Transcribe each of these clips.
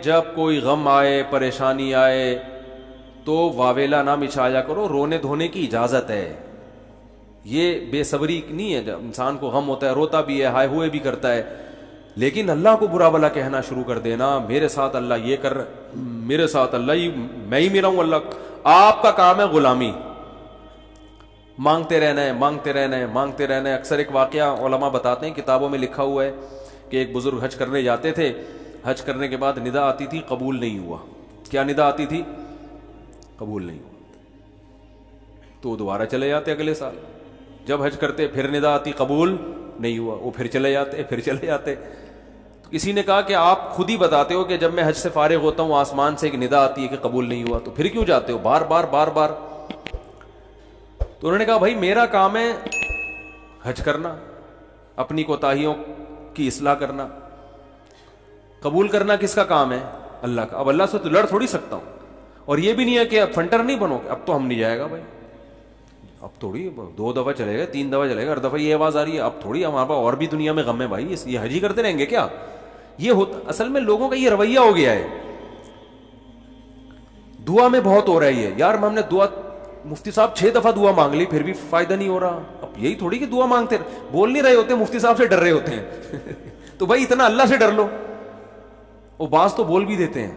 جب کوئی غم آئے پریشانی آئے تو واویلا نہ مچایا کرو، رونے دھونے کی اجازت ہے. یہ بے صبری نہیں ہے، جب انسان کو غم ہوتا ہے روتا بھی ہے، ہائے ہوئے بھی کرتا ہے، لیکن اللہ کو برا بلا کہنا شروع کر دینا، میرے ساتھ اللہ یہ کر، میرے ساتھ اللہ میں ہی میرا ہوں اللہ. آپ کا کام ہے غلامی، مانگتے رہنا ہے مانگتے رہنا ہے مانگتے رہنا ہے. اکثر ایک واقعہ علماء بتاتے ہیں، کتابوں میں لکھا ہوا ہے کہ ایک بزرگ حج کرنے جاتے تھے، حج کرنے کے بعد ندا آتی تھی قبول نہیں ہوا. کیا ندا آتی تھی؟ قبول نہیں ہوا. تو وہ دوبارہ چلے جاتے اگلے سال، جب حج کرتے پھر ندا آتی قبول نہیں ہوا، وہ پھر چلے جاتے پھر چلے جاتے. تو کسی نے کہا کہ آپ خود ہی بتاتے ہو کہ جب میں حج سے فارغ ہوتا ہوں آسمان سے ایک ندا آتی ہے کہ قبول نہیں ہوا، تو پھر کیوں جاتے ہو بار بار بار بار؟ تو انہوں نے کہا بھائی میرا کام ہے حج کرنا، اپنی کوتاہیوں کی اصلاح کرنا، قبول کرنا کس کا کام ہے؟ اللہ کا. اب اللہ سے تو لڑ تھوڑی سکتا ہوں. اور یہ بھی نہیں ہے کہ اب فنٹر نہیں بنو اب تو ہم نہیں جائے گا بھائی، اب تھوڑی 2 دفعہ چلے گا 3 دفعہ چلے گا، ہر دفعہ یہ آواز آ رہی ہے اب تھوڑی ہمارے پاس اور بھی دنیا میں غم ہے بھائی، یہ حج ہی کرتے رہیں گے کیا؟ یہ ہوتا اصل میں لوگوں کا یہ رویہ ہو گیا ہے. دعا میں بہت ہو رہا ہے یہ، یار ہم نے دعا مفتی صاحب 6 دفعہ دعا مانگ لی پھر بھی فائدہ نہیں ہو رہا. اب یہی تھوڑی کہ دعا مانگتے بول نہیں رہے ہوتے، مفتی صاحب سے ڈر رہے ہوتے ہیں تو بھائی اتنا اللہ سے ڈر لو. وہ بعض تو بول بھی دیتے ہیں.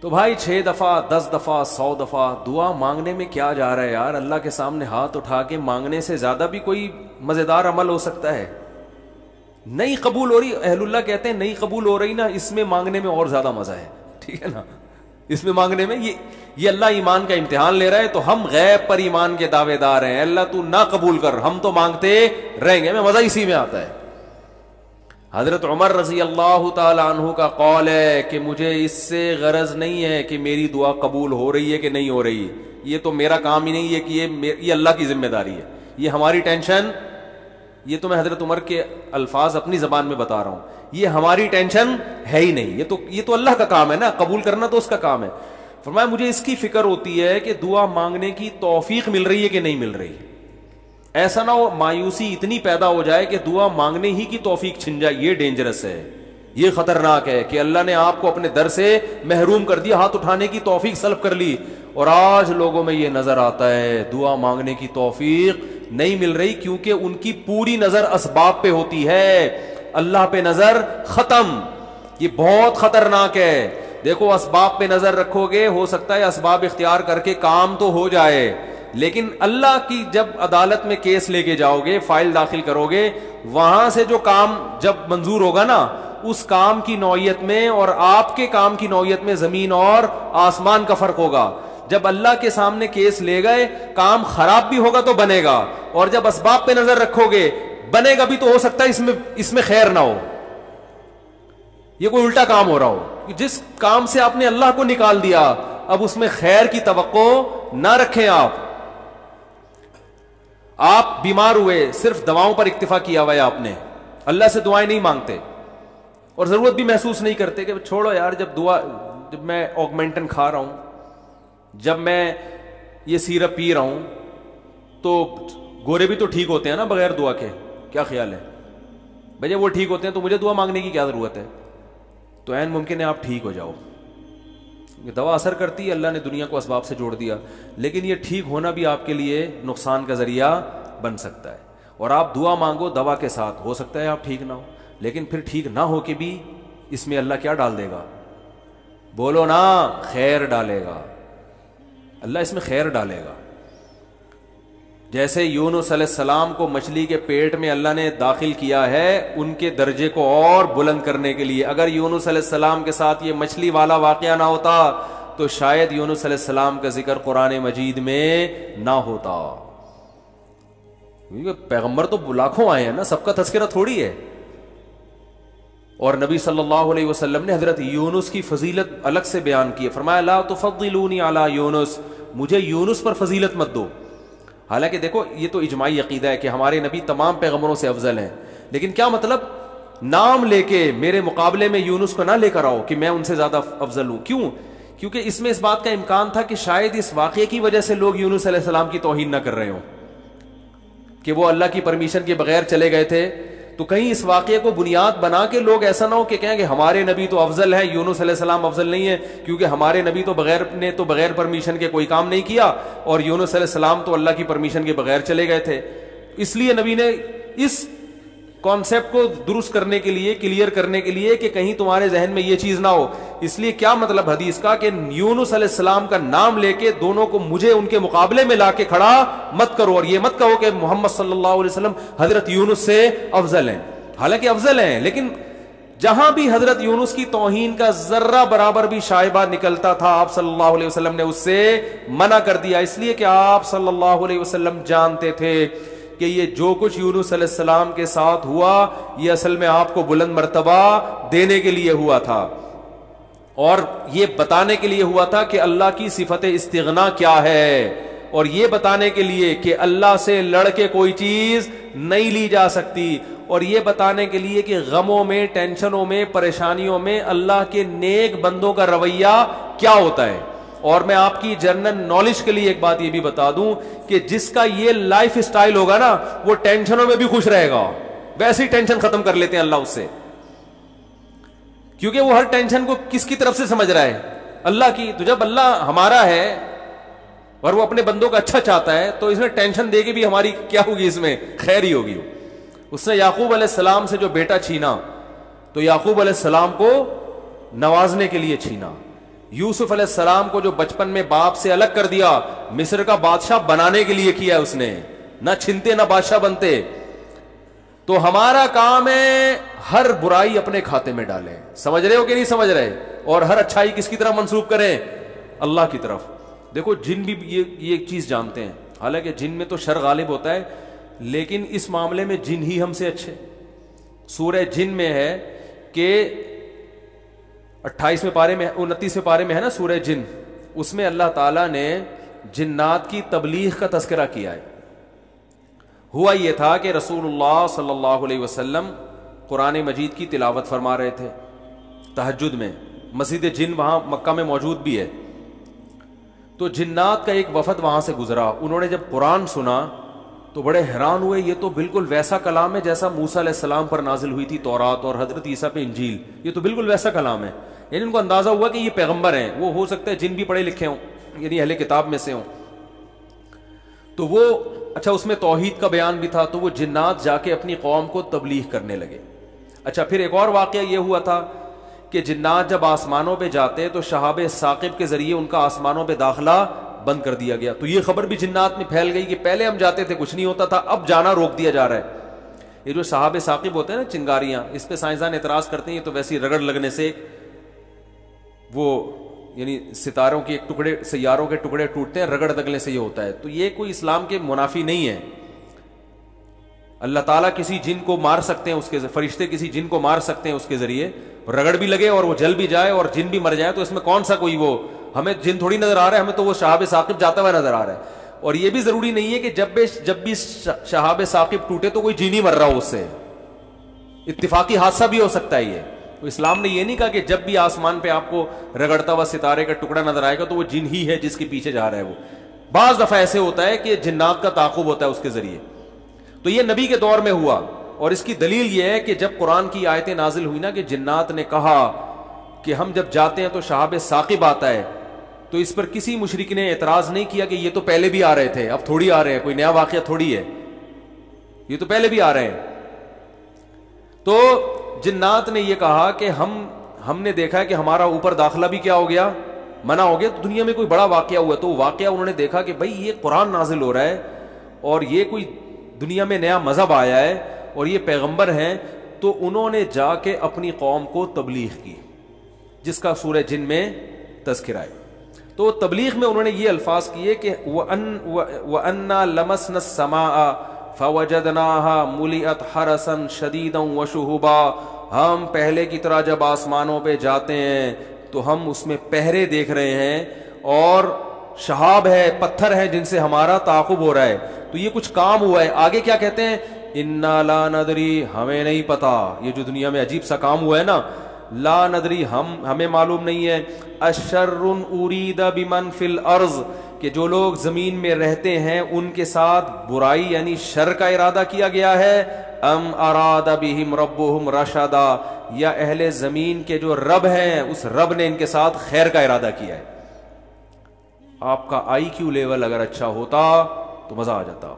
تو بھائی 6 دفعہ 10 دفعہ 100 دفعہ دعا مانگنے میں کیا جا رہا ہے یار؟ اللہ کے سامنے ہاتھ اٹھا کے مانگنے سے زیادہ بھی کوئی مزیدار عمل ہو سکتا ہے؟ نہیں قبول ہو رہی، اہل اللہ کہتے ہیں نہیں قبول ہو رہی نا، اس میں مانگنے میں اور زیادہ مزہ ہے. ٹھیک ہے نا، اس میں مانگنے میں یہ اللہ ایمان کا امتحان لے رہا ہے. تو ہم غیب پر ایمان کے دعوے دار ہیں، اللہ تو نہ قبول کر، ہم تو مانگتے رہیں گے، ہمیں مزہ اسی میں آتا ہے. حضرت عمر رضی اللہ تعالی عنہ کا قول ہے کہ مجھے اس سے غرض نہیں ہے کہ میری دعا قبول ہو رہی ہے کہ نہیں ہو رہی، یہ تو میرا کام ہی نہیں ہے کہ یہ اللہ کی ذمہ داری ہے، یہ ہماری ٹینشن. یہ تو میں حضرت عمر کے الفاظ اپنی زبان میں بتا رہا ہوں، یہ ہماری ٹینشن ہے ہی نہیں، یہ تو اللہ کا کام ہے نا، قبول کرنا تو اس کا کام ہے. فرمایا مجھے اس کی فکر ہوتی ہے کہ دعا مانگنے کی توفیق مل رہی ہے کہ نہیں مل رہی. ایسا نہ ہو مایوسی اتنی پیدا ہو جائے کہ دعا مانگنے ہی کی توفیق چھن جائے. یہ ڈینجرس ہے، یہ خطرناک ہے کہ اللہ نے آپ کو اپنے در سے محروم کر دیا، ہاتھ اٹھانے کی توفیق سلب کر لی. اور آج لوگوں میں یہ نظر آتا ہے دعا مانگنے کی توفیق نہیں مل رہی کیونکہ ان کی پوری نظر اسباب پہ ہوتی ہے، اللہ پہ نظر ختم. یہ بہت خطرناک ہے. دیکھو اسباب پہ نظر رکھو گے، ہو سکتا ہے اسباب اختیار کر کے کام تو ہو جائے، لیکن اللہ کی جب عدالت میں کیس لے کے جاؤ گے، فائل داخل کرو گے، وہاں سے جو کام جب منظور ہوگا نا، اس کام کی نوعیت میں اور آپ کے کام کی نوعیت میں زمین اور آسمان کا فرق ہوگا. جب اللہ کے سامنے کیس لے گئے، کام خراب بھی ہوگا تو بنے گا، اور جب اسباب پہ نظر رکھو گے بنے گا بھی تو ہو سکتا ہے اس میں خیر نہ ہو، یہ کوئی الٹا کام ہو رہا ہو. جس کام سے آپ نے اللہ کو نکال دیا اب اس میں خیر کی توقع نہ رکھیں. آپ بیمار ہوئے، صرف دواؤں پر اکتفا کیا ہوا ہے آپ نے، اللہ سے دعائیں نہیں مانگتے اور ضرورت بھی محسوس نہیں کرتے کہ چھوڑو یار، جب میں آگمنٹن کھا رہا ہوں، جب میں یہ سیرپ پی رہا ہوں تو گورے بھی تو ٹھیک ہوتے ہیں نا بغیر دعا کے. کیا خیال ہے بھائی؟ جب وہ ٹھیک ہوتے ہیں تو مجھے دعا مانگنے کی کیا ضرورت ہے؟ تو عین ممکن ہے آپ ٹھیک ہو جاؤ. دوا اثر کرتی ہے، اللہ نے دنیا کو اسباب سے جوڑ دیا، لیکن یہ ٹھیک ہونا بھی آپ کے لیے نقصان کا ذریعہ بن سکتا ہے. اور آپ دعا مانگو دوا کے ساتھ، ہو سکتا ہے آپ ٹھیک نہ ہو، لیکن پھر ٹھیک نہ ہو کے بھی اس میں اللہ کیا ڈال دے گا؟ بولو نا، خیر ڈالے گا. اللہ اس میں خیر ڈالے گا. جیسے یونس علیہ السلام کو مچھلی کے پیٹ میں اللہ نے داخل کیا ہے ان کے درجے کو اور بلند کرنے کے لیے. اگر یونس علیہ السلام کے ساتھ یہ مچھلی والا واقعہ نہ ہوتا تو شاید یونس علیہ السلام کا ذکر قرآن مجید میں نہ ہوتا. پیغمبر تو لاکھوں آئے ہیں نا، سب کا تذکرہ تھوڑی ہے. اور نبی صلی اللہ علیہ وسلم نے حضرت یونس کی فضیلت الگ سے بیان کی ہے. فرمایا لا تفضلونی علی یونس، مجھے یونس پر فضیلت مت دو. حالانکہ دیکھو یہ تو اجماعی عقیدہ ہے کہ ہمارے نبی تمام پیغمبروں سے افضل ہیں، لیکن کیا مطلب نام لے کے میرے مقابلے میں یونس کو نہ لے کر آؤ کہ میں ان سے زیادہ افضل ہوں. کیوں؟ کیونکہ اس میں اس بات کا امکان تھا کہ شاید اس واقعے کی وجہ سے لوگ یونس علیہ السلام کی توہین نہ کر رہے ہوں کہ وہ اللہ کی پرمیشن کے بغیر چلے گئے تھے تو کہیں اس واقعے کو بنیاد بنا کے لوگ ایسا نہ ہو کہ کہیں کہ ہمارے نبی تو افضل ہے، یونس علیہ السلام افضل نہیں ہے، کیونکہ ہمارے نبی تو بغیر پرمیشن کے کوئی کام نہیں کیا، اور یونس علیہ السلام تو اللہ کی پرمیشن کے بغیر چلے گئے تھے۔ اس لیے نبی نے اس کانسیپٹ کو درست کرنے کے لیے، کلیئر کرنے کے لیے کہ کہیں تمہارے ذہن میں یہ چیز نہ ہو، اس لیے کیا مطلب حدیث کا کہ یونس علیہ السلام کا نام لے کے دونوں کو مجھے ان کے مقابلے میں لا کے کھڑا مت کرو، اور یہ مت کہو کہ محمد صلی اللہ علیہ وسلم حضرت یونس سے افضل ہیں، حالانکہ افضل ہیں، لیکن جہاں بھی حضرت یونس کی توہین کا ذرہ برابر بھی شائبہ نکلتا تھا آپ صلی اللہ علیہ وسلم نے اس سے منع کر دیا، اس لیے کہ آپ صلی اللہ علیہ وسلم جانتے تھے کہ یہ جو کچھ یونس علیہ السلام کے ساتھ ہوا یہ اصل میں آپ کو بلند مرتبہ دینے کے لیے ہوا تھا، اور یہ بتانے کے لیے ہوا تھا کہ اللہ کی صفت استغنا کیا ہے، اور یہ بتانے کے لیے کہ اللہ سے لڑ کے کوئی چیز نہیں لی جا سکتی، اور یہ بتانے کے لیے کہ غموں میں، ٹینشنوں میں، پریشانیوں میں اللہ کے نیک بندوں کا رویہ کیا ہوتا ہے۔ اور میں آپ کی جنرل نالج کے لیے ایک بات یہ بھی بتا دوں کہ جس کا یہ لائف سٹائل ہوگا نا وہ ٹینشنوں میں بھی خوش رہے گا، ویسے ہی ٹینشن ختم کر لیتے ہیں اللہ اس سے، کیونکہ وہ ہر ٹینشن کو کس کی طرف سے سمجھ رہا ہے؟ اللہ کی۔ تو جب اللہ ہمارا ہے اور وہ اپنے بندوں کا اچھا چاہتا ہے تو اس میں ٹینشن دے کے بھی ہماری کیا ہوگی؟ اس میں خیر ہی ہوگی۔ اس نے یعقوب علیہ السلام سے جو بیٹا چھینا تو یعقوب علیہ السلام کو نوازنے کے لیے چھینا، یوسف علیہ السلام کو جو بچپن میں باپ سے الگ کر دیا مصر کا بادشاہ بنانے کے لیے کیا اس نے، نہ چھنتے نہ بادشاہ بنتے۔ تو ہمارا کام ہے ہر برائی اپنے کھاتے میں ڈالیں، سمجھ رہے ہو کہ نہیں سمجھ رہے؟ اور ہر اچھائی کس کی طرف منسوب کریں؟ اللہ کی طرف۔ دیکھو جن بھی یہ ایک چیز جانتے ہیں، حالانکہ جن میں تو شر غالب ہوتا ہے، لیکن اس معاملے میں جن ہی ہم سے اچھے۔ سورہ جن میں ہے کہ 28ویں پارے میں 29ویں پارے میں ہے نا سورہ جن، اس میں اللہ تعالیٰ نے جنات کی تبلیغ کا تذکرہ کیا ہے۔ ہوا یہ تھا کہ رسول اللہ صلی اللہ علیہ وسلم قرآن مجید کی تلاوت فرما رہے تھے تہجد میں، مسجد جن وہاں مکہ میں موجود بھی ہے، تو جنات کا ایک وفد وہاں سے گزرا، انہوں نے جب قرآن سنا تو بڑے حیران ہوئے، یہ تو بالکل ویسا کلام ہے جیسا موسیٰ علیہ السلام پر نازل ہوئی تھی تورات اور حضرت عیسیٰ پہ انجیل، یہ تو بالکل ویسا کلام ہے۔ یعنی ان کو اندازہ ہوا کہ یہ پیغمبر ہیں، وہ ہو سکتا ہے جن بھی پڑھے لکھے ہوں، یعنی اہل کتاب میں سے ہوں۔ تو وہ اچھا اس میں توحید کا بیان بھی تھا، تو وہ جنات جا کے اپنی قوم کو تبلیغ کرنے لگے۔ اچھا پھر ایک اور واقعہ یہ ہوا تھا کہ جنات جب آسمانوں پہ جاتے تو شہاب ثاقب کے ذریعے ان کا آسمانوں پہ داخلہ بند کر دیا گیا، تو یہ خبر بھی جنات میں پھیل گئی کہ پہلے ہم جاتے تھے کچھ نہیں ہوتا تھا، اب جانا روک دیا جا رہا ہے۔ یہ جو شہاب ثاقب ہوتے ہیں نا چنگاریاں، اس پہ سائنسدان اعتراض کرتے ہیں یہ تو ویسی رگڑ لگنے سے وہ یعنی ستاروں کے ٹکڑے، سیاروں کے ٹکڑے ٹوٹتے ہیں، رگڑ لگنے سے یہ ہوتا ہے، تو یہ کوئی اسلام کے منافی نہیں ہے۔ اللہ تعالیٰ کسی جن کو مار سکتے ہیں، اس کے فرشتے کسی جن کو مار سکتے ہیں اس کے ذریعے، رگڑ بھی لگے اور وہ جل بھی جائے اور جن بھی مر جائے، تو اس میں کون سا کوئی وہ ہمیں جن تھوڑی نظر آ رہا ہے، ہمیں تو وہ شہاب ثاقب جاتا ہوا نظر آ رہا ہے۔ اور یہ بھی ضروری نہیں ہے کہ جب بھی شہاب ثاقب ٹوٹے تو کوئی جن ہی مر رہا ہو، اس سے اتفاقی حادثہ بھی ہو سکتا ہے۔ یہ تو اسلام نے یہ نہیں کہا کہ جب بھی آسمان پہ آپ کو رگڑتا ہوا ستارے کا ٹکڑا نظر آئے گا تو وہ جن ہی ہے جس کے پیچھے جا رہا ہے۔ وہ بعض دفعہ ایسے ہوتا ہے کہ جنات کا تعاقب ہوتا ہے اس کے ذریعے، تو یہ نبی کے دور میں ہوا۔ اور اس کی دلیل یہ ہے کہ جب قرآن کی آیتیں نازل ہوئی نا کہ جنات نے کہا کہ ہم جب جاتے ہیں تو شہاب ثاقب آتا ہے، تو اس پر کسی مشرک نے اعتراض نہیں کیا کہ یہ تو پہلے بھی آ رہے تھے، اب تھوڑی آ رہے ہیں، کوئی نیا واقعہ تھوڑی ہے، یہ تو پہلے بھی آ رہے ہیں۔ تو جنات نے یہ کہا کہ ہم نے دیکھا ہے کہ ہمارا اوپر داخلہ بھی کیا ہو گیا، منع ہو گیا، تو دنیا میں کوئی بڑا واقعہ ہوا، تو واقعہ انہوں نے دیکھا کہ بھائی یہ قرآن نازل ہو رہا ہے اور یہ کوئی دنیا میں نیا مذہب آیا ہے اور یہ پیغمبر ہیں، تو انہوں نے جا کے اپنی قوم کو تبلیغ کی، جس کا سورہ جن میں تذکرہ ہے۔ تو تبلیغ میں انہوں نے یہ الفاظ کیے کہ وَأَنَّا لَمَسْنَا السَّمَاءَ فَوَجَدْنَاهَا مُلِئَتْ حَرَسًا شَدِيدًا وَشُهُبًا، ہم پہلے کی طرح جب آسمانوں پہ جاتے ہیں تو ہم اس میں پہرے دیکھ رہے ہیں اور شہاب ہے، پتھر ہے جن سے ہمارا تعاقب ہو رہا ہے، تو یہ کچھ کام ہوا ہے۔ آگے کیا کہتے ہیں؟ اِنَّا لَا نَدْرِي، ہمیں نہیں پتا، یہ جو دنیا میں عجیب سا کام ہوا ہے نا، لا ندری، ہمیں معلوم نہیں ہے، اشر ارید بمن فی الارض، کہ جو لوگ زمین میں رہتے ہیں ان کے ساتھ برائی یعنی شر کا ارادہ کیا گیا ہے، ام اراد بہم ربہم رشدا، یا اہل زمین کے جو رب ہیں اس رب نے ان کے ساتھ خیر کا ارادہ کیا ہے. آپ کا آئی کیو لیول اگر اچھا ہوتا تو مزہ آ جاتا.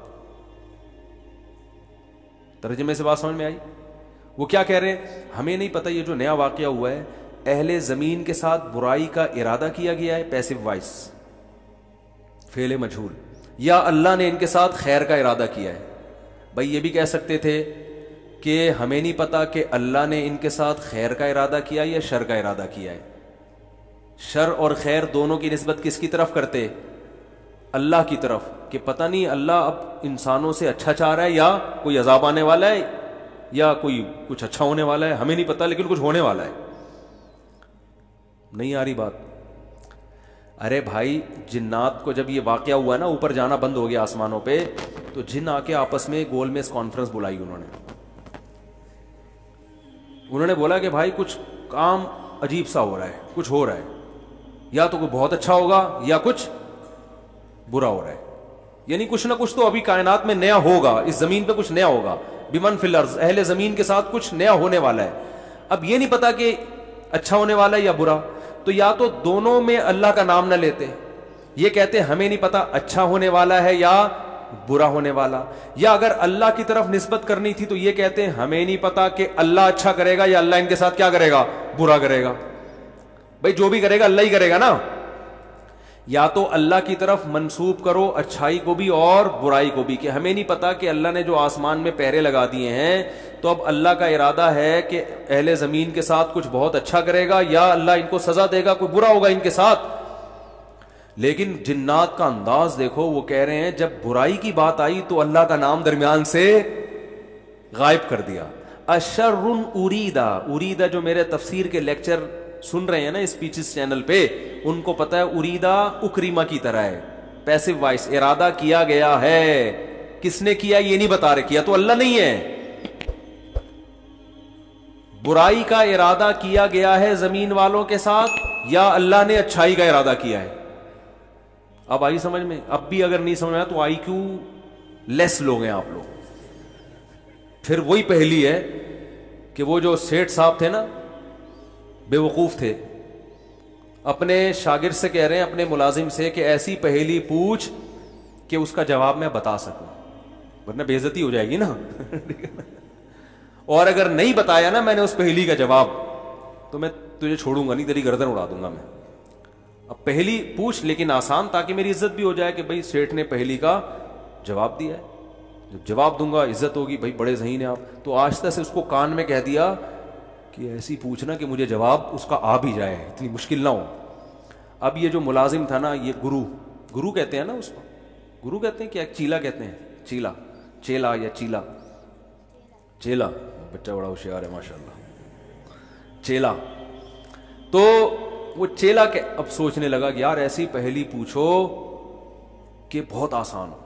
ترجمے سے بات سمجھ میں آئی؟ وہ کیا کہہ رہے ہیں؟ ہمیں نہیں پتہ یہ جو نیا واقعہ ہوا ہے اہل زمین کے ساتھ برائی کا ارادہ کیا گیا ہے، پیسو وائس، فعل مجہول، یا اللہ نے ان کے ساتھ خیر کا ارادہ کیا ہے. بھائی یہ بھی کہہ سکتے تھے کہ ہمیں نہیں پتا کہ اللہ نے ان کے ساتھ خیر کا ارادہ کیا یا شر کا ارادہ کیا ہے. شر اور خیر دونوں کی نسبت کس کی طرف کرتے؟ اللہ کی طرف، کہ پتہ نہیں اللہ اب انسانوں سے اچھا چاہ رہا ہے یا کوئی عذاب آنے والا ہے یا کوئی کچھ اچھا ہونے والا ہے، ہمیں نہیں پتا لیکن کچھ ہونے والا ہے. نہیں آ رہی بات؟ ارے بھائی جنات کو جب یہ واقعہ ہوا نا، اوپر جانا بند ہو گیا آسمانوں پہ، تو جن آ کے آپس میں گول میز کانفرنس بلائی. انہوں نے بولا کہ بھائی کچھ کام عجیب سا ہو رہا ہے، کچھ ہو رہا ہے، یا تو کوئی بہت اچھا ہوگا یا کچھ برا ہو رہا ہے. یعنی کچھ نہ کچھ تو ابھی کائنات میں نیا ہوگا، اس زمین پہ کچھ نیا ہوگا. بمن فی الارض، اہل زمین کے ساتھ کچھ نیا ہونے والا ہے. اب یہ نہیں پتا کہ اچھا ہونے والا ہے یا برا، تو یا تو دونوں میں اللہ کا نام نہ لیتے، یہ کہتے ہمیں نہیں پتا اچھا ہونے والا ہے یا برا ہونے والا، یا اگر اللہ کی طرف نسبت کرنی تھی تو یہ کہتے ہیں ہمیں نہیں پتا کہ اللہ اچھا کرے گا یا اللہ ان کے ساتھ کیا کرے گا، برا کرے گا. بھائی جو بھی کرے گا اللہ ہی کرے گا نا. یا تو اللہ کی طرف منسوب کرو اچھائی کو بھی اور برائی کو بھی، کہ ہمیں نہیں پتا کہ اللہ نے جو آسمان میں پہرے لگا دیے ہیں تو اب اللہ کا ارادہ ہے کہ اہل زمین کے ساتھ کچھ بہت اچھا کرے گا یا اللہ ان کو سزا دے گا، کوئی برا ہوگا ان کے ساتھ. لیکن جنات کا انداز دیکھو، وہ کہہ رہے ہیں جب برائی کی بات آئی تو اللہ کا نام درمیان سے غائب کر دیا. اشر اریدا، اریدا جو میرے تفسیر کے لیکچر سن رہے ہیں نا اسپیچز چینل پہ، ان کو پتا ہے اریدا اکریما کی طرح ہے، پیسو وائس، ارادہ کیا گیا ہے. کس نے کیا یہ نہیں بتا رہے، کیا تو اللہ نہیں ہے. برائی کا ارادہ کیا گیا ہے زمین والوں کے ساتھ یا اللہ نے اچھائی کا ارادہ کیا ہے. اب آئی سمجھ میں؟ اب بھی اگر نہیں سمجھ میں تو آئی کیو لیس لوگ ہیں آپ لوگ. پھر وہی پہلی ہے کہ وہ جو سیٹھ صاحب تھے نا، بے وقوف تھے، اپنے شاگرد سے کہہ رہے ہیں، اپنے ملازم سے، کہ ایسی پہیلی پوچھ کہ اس کا جواب میں بتا سکوں، ورنہ بے عزتی ہو جائے گی نا. اور اگر نہیں بتایا نا میں نے اس پہیلی کا جواب تو میں تجھے چھوڑوں گا نہیں، تیری گردن اڑا دوں گا میں. اب پہلی پوچھ لیکن آسان، تاکہ میری عزت بھی ہو جائے کہ بھائی سیٹھ نے پہلی کا جواب دیا ہے. جب جواب دوں گا عزت ہوگی، بھائی بڑے ذہین ہیں آپ. تو آہستہ سے اس کو کان میں کہہ دیا کہ ایسی پوچھنا کہ مجھے جواب اس کا آ بھی جائے، اتنی مشکل نہ ہو. اب یہ جو ملازم تھا نا، یہ گرو کہتے ہیں نا اس کو، گرو کہتے ہیں کیا، چیلا کہتے ہیں، چیلا یا چیلا. بچہ بڑا ہوشیار ہے ماشاءاللہ. چیلا. تو وہ چیلا کے اب سوچنے لگا کہ یار ایسی پہلی پوچھو کہ بہت آسان ہو.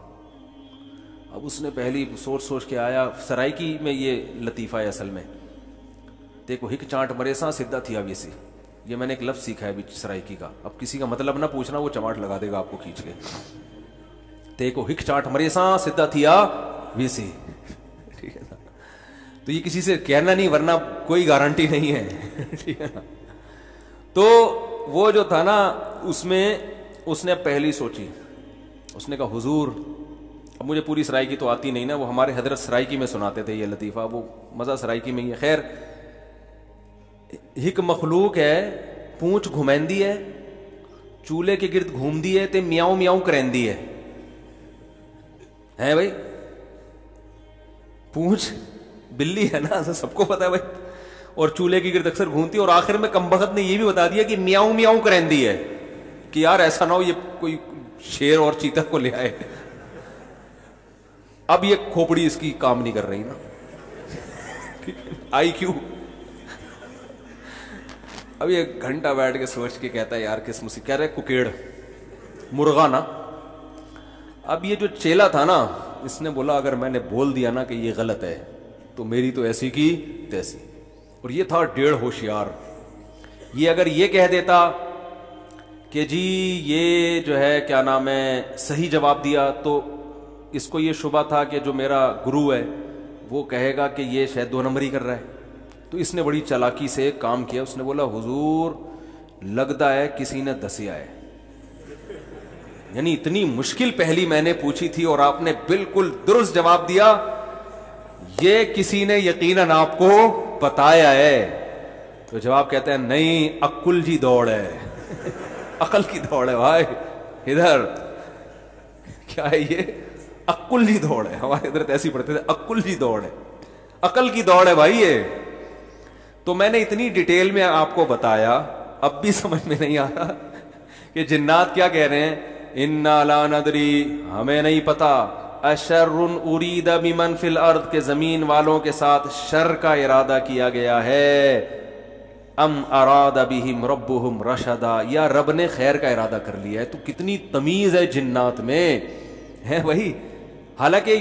اب اس نے پہلی سوچ کے آیا. سرائکی میں یہ لطیفہ ہے اصل میں، دیکھو ہک چانٹ مرے سا سدھا تھیا ویسی، یہ میں نے ایک لفظ سیکھا ہے ابھی سرائکی کا. اب کسی کا مطلب نہ پوچھنا، وہ چماٹ لگا دے گا آپ کو کھینچ کے. دیکھو ہک چانٹ مرے سا سدھا تھیا ویسی، ٹھیک ہے نا. تو یہ کسی سے کہنا نہیں، ورنہ کوئی گارنٹی نہیں ہے، ٹھیک ہے نا. تو وہ جو تھا نا، اس میں اس نے پہلی سوچی، اس نے کہا حضور، اب مجھے پوری سرائکی تو آتی نہیں نا، وہ ہمارے حضرت سرائکی میں سناتے تھے یہ لطیفہ، وہ مزہ سرائکی میں ہی ہے. خیر، ہک مخلوق ہے، پونچھ گھمیندی ہے، چولہے کے گرد گھومدی ہے تے میاؤں میاؤں کریندی ہے بھائی. پونچھ بلی ہے نا، سب کو پتا ہے بھائی، اور چولہے کی گرد اکثر گھومتی ہے، اور آخر میں کمبخت نے یہ بھی بتا دیا کہ میاؤں میاؤں کریندی ہے، کہ یار ایسا نہ ہو یہ کوئی شیر اور چیتا کو لے آئے. اب یہ کھوپڑی اس کی کام نہیں کر رہی نا، آئی کیو. اب یہ گھنٹہ بیٹھ کے سوچ کے کہتا ہے یار کس مصیبت، کہہ رہے ککیڑ مرغا نا. اب یہ جو چیلا تھا نا، اس نے بولا اگر میں نے بول دیا نا کہ یہ غلط ہے تو میری تو ایسی کی تیسی. اور یہ تھا ڈیڑھ ہوشیار. یہ اگر یہ کہہ دیتا کہ جی یہ جو ہے کیا نام ہے صحیح جواب دیا، تو اس کو یہ شبہ تھا کہ جو میرا گرو ہے وہ کہے گا کہ یہ شاید 2 نمبری کر رہا ہے. تو اس نے بڑی چالاکی سے ایک کام کیا, اس نے بولا حضور لگتا ہے کسی نے دسیا ہے. یعنی اتنی مشکل پہلی میں نے پوچھی تھی اور آپ نے بالکل درست جواب دیا, یہ کسی نے یقیناً آپ کو بتایا ہے. تو جواب کہتے ہیں نہیں, عقل کی دوڑ ہے. عقل کی دوڑ ہے بھائی, ادھر کیا ہے یہ, عقل کی دوڑ ہے. ہمارے ادھر ایسی پڑھتے تھے, عقل کی دوڑ ہے, عقل کی دوڑ ہے بھائی یہ. تو میں نے اتنی ڈیٹیل میں آپ کو بتایا, اب بھی سمجھ میں نہیں آ رہا کہ جنات کیا کہہ رہے ہیں, انا لا ندری, ہمیں نہیں پتا, اشر ارید بمن فی الارض, کے زمین والوں کے ساتھ شر کا ارادہ کیا گیا ہے, ام اراد بہم ربہم رشدا, یا رب نے خیر کا ارادہ کر لیا ہے. تو کتنی تمیز ہے جنات میں ہے وہی. حالانکہ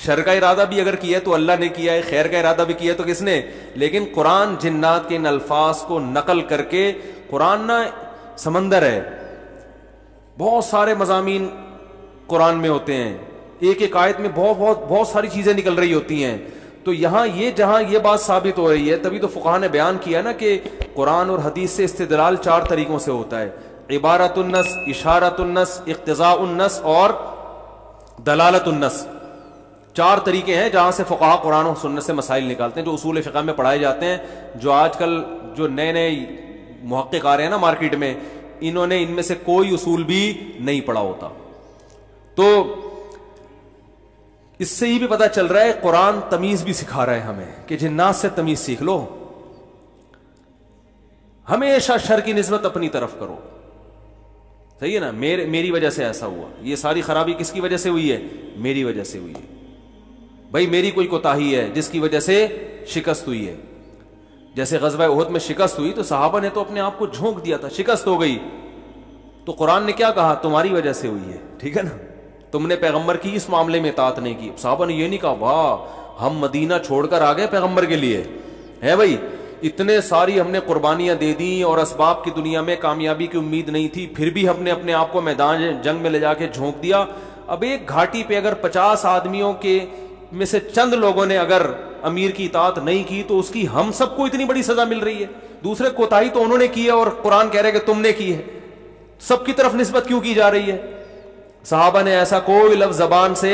شر کا ارادہ بھی اگر کیا ہے تو اللہ نے کیا ہے, خیر کا ارادہ بھی کیا ہے تو کس نے, لیکن قرآن جنات کے ان الفاظ کو نقل کر کے, قرآن نا سمندر ہے, بہت سارے مضامین قرآن میں ہوتے ہیں, ایک ایک آیت میں بہت ساری چیزیں نکل رہی ہوتی ہیں. تو یہاں یہ جہاں یہ بات ثابت ہو رہی ہے, تبھی تو فقہا نے بیان کیا نا کہ قرآن اور حدیث سے استدلال 4 طریقوں سے ہوتا ہے, عبارت النص, اشارت النص, اقتضاء النص اور دلالت النص. 4 طریقے ہیں جہاں سے فقہا قرآن اور سنت سے مسائل نکالتے ہیں, جو اصول فقہ میں پڑھائے جاتے ہیں. جو آج کل جو نئے محقق آ رہے ہیں نا مارکیٹ میں, انہوں نے ان میں سے کوئی اصول بھی نہیں پڑھا ہوتا. تو اس سے یہ بھی پتا چل رہا ہے قرآن تمیز بھی سکھا رہا ہے ہمیں کہ جنات سے تمیز سیکھ لو, ہمیشہ شر کی نسبت اپنی طرف کرو. صحیح ہے نا, میری وجہ سے ایسا ہوا, یہ ساری خرابی کس کی وجہ سے ہوئی ہے, میری وجہ سے ہوئی ہے. بھائی میری کوئی کوتاہی ہے جس کی وجہ سے شکست ہوئی ہے. جیسے غزوہ احد میں شکست ہوئی تو صحابہ نے تو اپنے آپ کو جھونک دیا تھا, شکست ہو گئی تو قرآن نے کیا کہا, تمہاری وجہ سے ہوئی ہے. ٹھیک ہے نا, تم نے پیغمبر کی اس معاملے میں اطاعت نہیں کی. صحابہ نے یہ نہیں کہا واہ ہم مدینہ چھوڑ کر آ گئے پیغمبر کے لیے, ہے بھائی اتنے ساری ہم نے قربانیاں دے دی اور اسباب کی دنیا میں کامیابی کی امید نہیں تھی, پھر بھی ہم نے اپنے آپ کو میدان جنگ میں لے جا کے جھونک دیا. اب ایک گھاٹی پہ اگر 50 آدمیوں کے میں سے چند لوگوں نے اگر امیر کی اطاعت نہیں کی تو اس کی ہم سب کو اتنی بڑی سزا مل رہی ہے. دوسرے کوتاہی تو انہوں نے کی ہے اور قرآن کہہ رہے کہ تم نے کی ہے, سب کی طرف نسبت کیوں کی جا رہی ہے؟ صحابہ نے ایسا کوئی لفظ زبان سے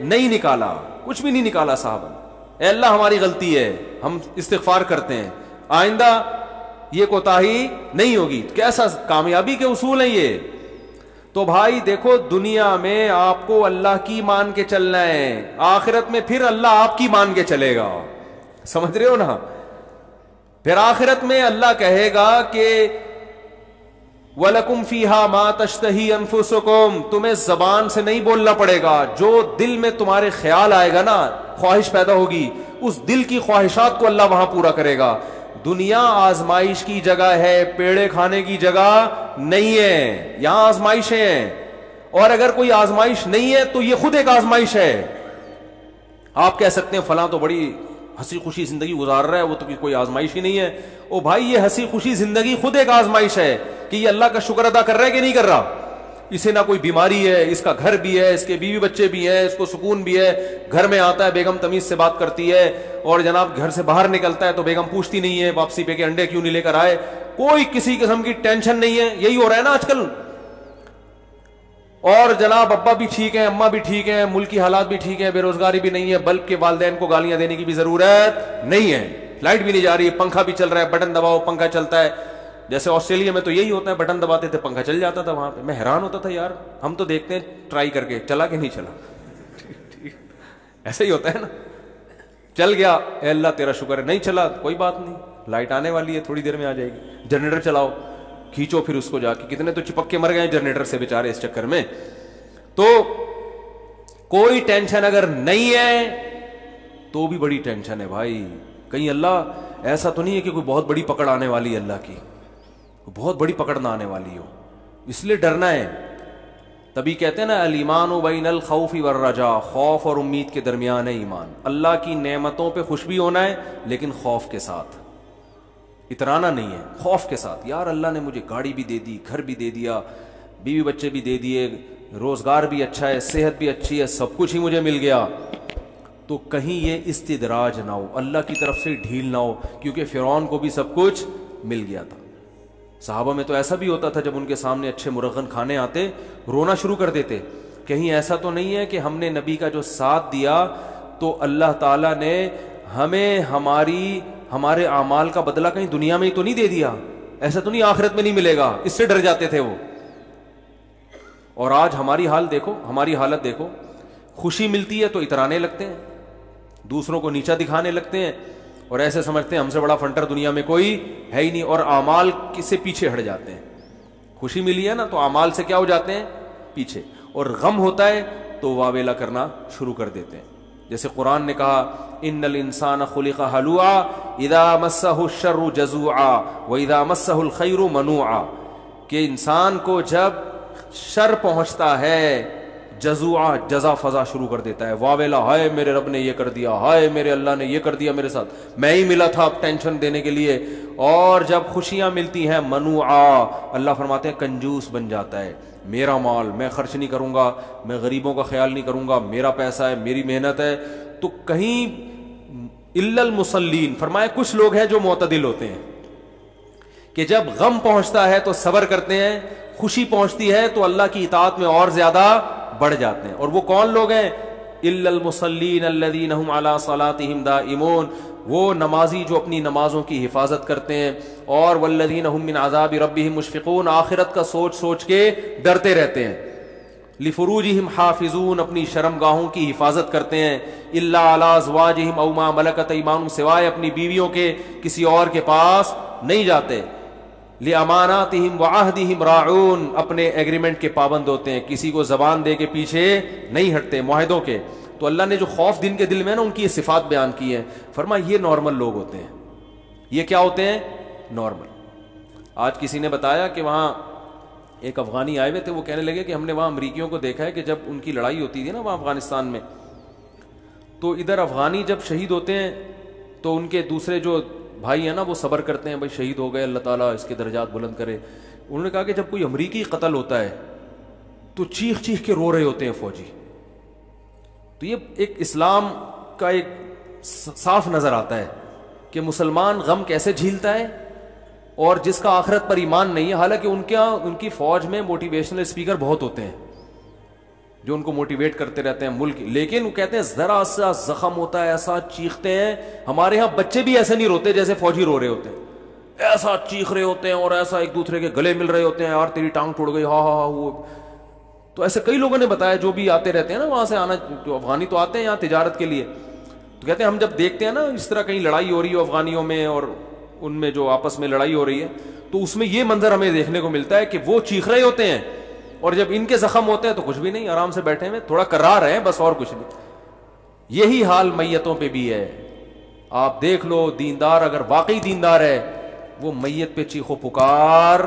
نہیں نکالا, کچھ بھی نہیں نکالا صحابہ نے, اے اللہ ہماری غلطی ہے, ہم استغفار کرتے ہیں, آئندہ یہ کوتاہی نہیں ہوگی. کیسا کامیابی کے اصول ہیں یہ. تو بھائی دیکھو, دنیا میں آپ کو اللہ کی مان کے چلنا ہے, آخرت میں پھر اللہ آپ کی مان کے چلے گا. سمجھ رہے ہو نا, پھر آخرت میں اللہ کہے گا کہ وَلَكُمْ فِيهَا مَا تَشْتَهِي أَنفُسُكُمْ, تمہیں زبان سے نہیں بولنا پڑے گا, جو دل میں تمہارے خیال آئے گا نا, خواہش پیدا ہوگی, اس دل کی خواہشات کو اللہ وہاں پورا کرے گا. دنیا آزمائش کی جگہ ہے, پیڑے کھانے کی جگہ نہیں ہے, یہاں آزمائشیں ہیں. اور اگر کوئی آزمائش نہیں ہے تو یہ خود ایک آزمائش ہے. آپ کہہ سکتے ہیں فلاں تو بڑی ہنسی خوشی زندگی گزار رہا ہے, وہ تو کوئی آزمائش ہی نہیں ہے. او بھائی یہ ہنسی خوشی زندگی خود ایک آزمائش ہے کہ یہ اللہ کا شکر ادا کر رہا ہے کہ نہیں کر رہا. اسے نہ کوئی بیماری ہے, اس کا گھر بھی ہے, اس کے بیوی بچے بھی ہیں, اس کو سکون بھی ہے, گھر میں آتا ہے بیگم تمیز سے بات کرتی ہے, اور جناب گھر سے باہر نکلتا ہے تو بیگم پوچھتی نہیں ہے واپسی پہ کہ انڈے کیوں نہیں لے کر آئے, کوئی کسی قسم کی ٹینشن نہیں ہے. یہی ہو رہا ہے نا آج کل. اور جناب ابا بھی ٹھیک ہیں, اماں بھی ٹھیک ہیں, ملک کی حالات بھی ٹھیک ہیں, بے روزگاری بھی نہیں ہے, بلب کے والدین کو گالیاں دینے کی بھی ضرورت نہیں ہے, لائٹ بھی نہیں جا رہی ہے, پنکھا بھی چل رہا ہے, بٹن دباؤ پنکھا چلتا ہے. جیسے آسٹریلیا میں تو یہی ہوتا ہے, بٹن دباتے تھے پنکھا چل جاتا تھا وہاں پہ. میں حیران ہوتا تھا یار, ہم تو دیکھتے ہیں ٹرائی کر کے, چلا کہ نہیں چلا. ایسا ہی ہوتا ہے نا, چل گیا اے اللہ تیرا شکر ہے, نہیں چلا کوئی بات نہیں, لائٹ آنے والی ہے تھوڑی دیر میں آ جائے گی. جنریٹر چلاؤ, کھینچو پھر اس کو جا کے, کتنے تو چپک کے مر گئے جنریٹر سے بیچارے اس چکر میں. تو کوئی ٹینشن اگر نہیں ہے تو بھی بڑی ٹینشن ہے بھائی. کہیں اللہ ایسا تو نہیں ہے کہ کوئی بہت بڑی پکڑ آنے والی ہے, اللہ کی بہت بڑی پکڑ نہ آنے والی ہو, اس لیے ڈرنا ہے. تبھی کہتے ہیں نا الایمان بین الخوف والرجاء, خوف اور امید کے درمیان ہے ایمان. اللہ کی نعمتوں پہ خوش بھی ہونا ہے لیکن خوف کے ساتھ, اترانا نہیں ہے, خوف کے ساتھ. یار اللہ نے مجھے گاڑی بھی دے دی, گھر بھی دے دیا, بیوی بچے بھی دے دیے, روزگار بھی اچھا ہے, صحت بھی اچھی ہے, سب کچھ ہی مجھے مل گیا, تو کہیں یہ استدراج نہ ہو, اللہ کی طرف سے ڈھیل نہ ہو, کیونکہ فرعون کو بھی سب کچھ مل گیا تھا. صحابہ میں تو ایسا بھی ہوتا تھا, جب ان کے سامنے اچھے مرغن کھانے آتے رونا شروع کر دیتے. کہیں ایسا تو نہیں ہے کہ ہم نے نبی کا جو ساتھ دیا تو اللہ تعالیٰ نے ہمیں ہمارے اعمال کا بدلہ کہیں دنیا میں ہی تو نہیں دے دیا, ایسا تو نہیں آخرت میں نہیں ملے گا, اس سے ڈر جاتے تھے وہ. اور آج ہماری حالت دیکھو, خوشی ملتی ہے تو اترانے لگتے ہیں, دوسروں کو نیچا دکھانے لگتے ہیں, اور ایسے سمجھتے ہیں ہم سے بڑا فنٹر دنیا میں کوئی ہے ہی نہیں, اور اعمال سے پیچھے ہٹ جاتے ہیں. خوشی ملی ہے نا تو اعمال سے کیا ہو جاتے ہیں, پیچھے. اور غم ہوتا ہے تو واویلا کرنا شروع کر دیتے ہیں. جیسے قرآن نے کہا ان الانسان خلق ہلوعا اذا مسہ الشر جزوعا واذا مسہ الخیر منوعا, کہ انسان کو جب شر پہنچتا ہے جزوعا, جزا فضا شروع کر دیتا ہے, واویلا, ہائے میرے رب نے یہ کر دیا, ہائے میرے اللہ نے یہ کر دیا میرے ساتھ, میں ہی ملا تھا اب ٹینشن دینے کے لیے. اور جب خوشیاں ملتی ہیں منوعا, اللہ فرماتے ہیں کنجوس بن جاتا ہے, میرا مال میں خرچ نہیں کروں گا, میں غریبوں کا خیال نہیں کروں گا, میرا پیسہ ہے, میری محنت ہے. تو کہیں الا المصلین, فرمایا کچھ لوگ ہیں جو معتدل ہوتے ہیں کہ جب غم پہنچتا ہے تو صبر کرتے ہیں, خوشی پہنچتی ہے تو اللہ کی اطاعت میں اور زیادہ بڑھ جاتے ہیں. اور وہ کون لوگ ہیں؟ الا المصلین الذین هم علی صلاتهم دائمون, وہ نمازی جو اپنی نمازوں کی حفاظت کرتے ہیں. اور والذین هم من عذاب ربهم مشفقون, آخرت کا سوچ کے ڈرتے رہتے ہیں. لفروجہم حافظون, اپنی شرمگاہوں کی حفاظت کرتے ہیں. الا علی ازواجہم او ما ملکت ایمانہم, سوائے اپنی بیویوں کے کسی اور کے پاس نہیں جاتے. لاماناتہم وعہدہم راعون, اپنے ایگریمنٹ کے پابند ہوتے ہیں, کسی کو زبان دے کے پیچھے نہیں ہٹتے معاہدوں کے. تو اللہ نے جو خوف دن کے دل میں نا ان کی یہ صفات بیان کی ہے, فرمایا یہ نارمل لوگ ہوتے ہیں. یہ کیا ہوتے ہیں؟ نارمل. آج کسی نے بتایا کہ وہاں ایک افغانی آئے ہوئے تھے, وہ کہنے لگے کہ ہم نے وہاں امریکیوں کو دیکھا ہے کہ جب ان کی لڑائی ہوتی تھی نا وہاں افغانستان میں, تو ادھر افغانی جب شہید ہوتے ہیں تو ان کے دوسرے جو بھائی ہیں نا وہ صبر کرتے ہیں, بھائی شہید ہو گئے, اللہ تعالیٰ اس کے درجات بلند کرے. انہوں نے کہا کہ جب کوئی امریکی قتل ہوتا ہے تو چیخ چیخ کے رو رہے ہوتے ہیں فوجی. تو یہ ایک اسلام کا ایک صاف نظر آتا ہے کہ مسلمان غم کیسے جھیلتا ہے, اور جس کا آخرت پر ایمان نہیں ہے. حالانکہ ان کی فوج میں موٹیویشنل اسپیکر بہت ہوتے ہیں جو ان کو موٹیویٹ کرتے رہتے ہیں ملک, لیکن وہ کہتے ہیں ذرا سا زخم ہوتا ہے ایسا چیختے ہیں. ہمارے ہاں بچے بھی ایسے نہیں روتے جیسے فوجی رو رہے ہوتے ہیں, ایسا چیخ رہے ہوتے ہیں اور ایسا ایک دوسرے کے گلے مل رہے ہوتے ہیں, یار تیری ٹانگ ٹوٹ گئی, ہاں ہاں ہاں. وہ تو ایسے کئی لوگوں نے بتایا جو بھی آتے رہتے ہیں نا وہاں سے آنا, جو افغانی تو آتے ہیں یہاں تجارت کے لیے, تو کہتے ہیں ہم جب دیکھتے ہیں نا اس طرح کہیں لڑائی ہو رہی ہو افغانیوں میں اور ان میں جو آپس میں لڑائی ہو رہی ہے, تو اس میں یہ منظر ہمیں دیکھنے کو ملتا ہے کہ وہ چیخ رہے ہوتے ہیں, اور جب ان کے زخم ہوتے ہیں تو کچھ بھی نہیں, آرام سے بیٹھے ہوئے تھوڑا کرا رہے ہیں بس, اور کچھ نہیں. یہی حال میتوں پہ بھی ہے. آپ دیکھ لو, دیندار اگر واقعی دیندار ہے وہ میت پہ چیخو پکار